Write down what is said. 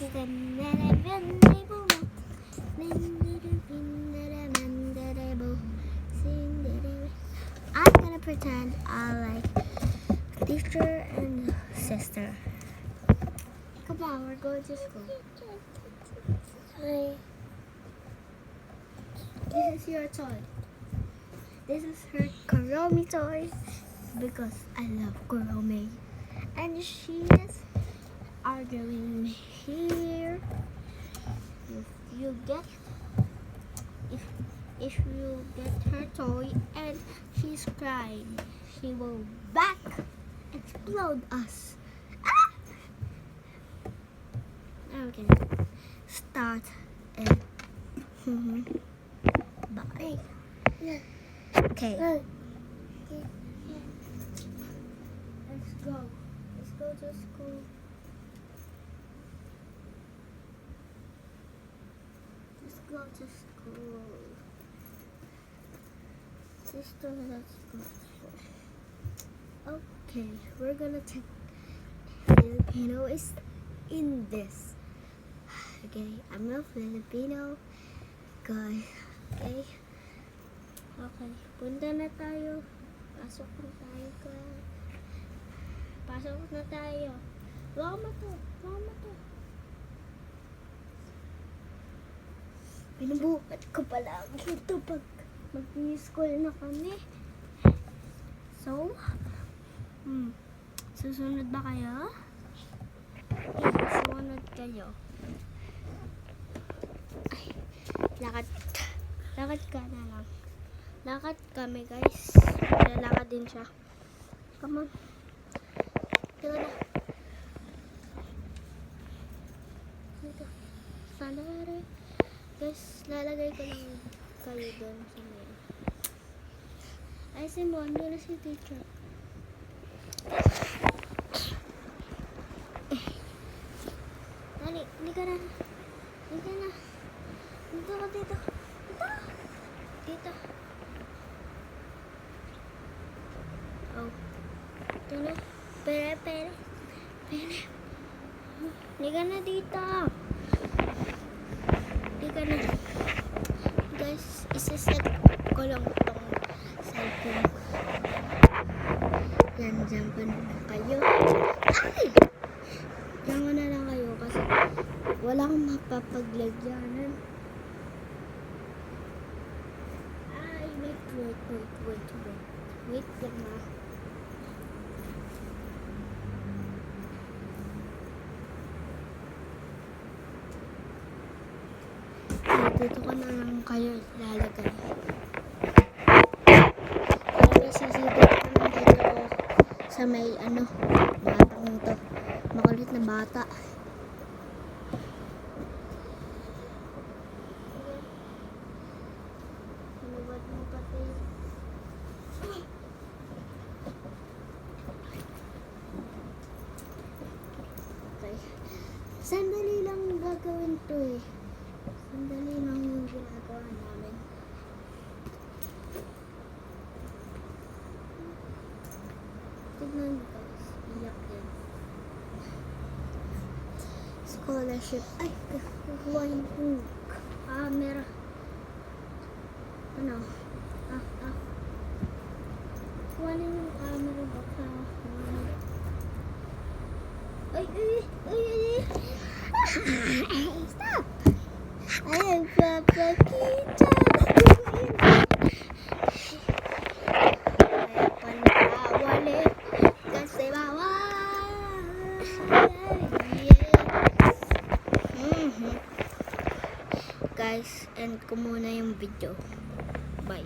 I'm gonna pretend I like teacher and sister. Come on, we're going to school. Hi. This is your toy. This is her Kuromi toy because I love Kuromi. And she is arguing here. If you get her toy and she's crying, she will back explode us. Ah! Okay, start and bye. Okay. Let's go. Let's go to school. Let's go to school. Sister, let's go to school. Okay, we're gonna take Filipino is in this. Okay, I'm a Filipino guy. Okay. Okay, punta na tayo. Pasok na tayo ka. Pasok na tayo. Huwag mo to. Binubukat ko pala ito pag mag-school na kami. So, susunod ba kayo? Susunod kayo. Ay, lakad ka na lang. Lakad kami, guys. Lalakad din siya. Come on. Dito na. Dito. Salari. Guys, lalagay ko lang kayo doon sa mail. Ay, si Mondo na si teacher. Dali, hindi ka na. Dito ka dito. Dito. Oh. Ito na. Pere. Hindi ka na dito. Hindi ka na. Guys, isiset ko lang itong cellphone. Yan, dyan ko na lang kayo. Ay! Dyan ko na lang kayo kasi walang mapapaglagyanan. Ay, wait lang ha. Dito ko na lang kayo lalagay. Para sisipin ko na dito sa may batang ito. Makulit na bata. Inubat mo pati. Okay. Sandali lang gagawin to eh. Sandali lang yung ginagawa namin. Tignan mo guys. Iyak din. Scholarship. Ay, kukuha yung camera. Ano? Kuha na yung camera baka. Ay. Stop! Ay, papakita. Ay, panawali. Kasi bawal. Guys, end ko muna yung video. Bye.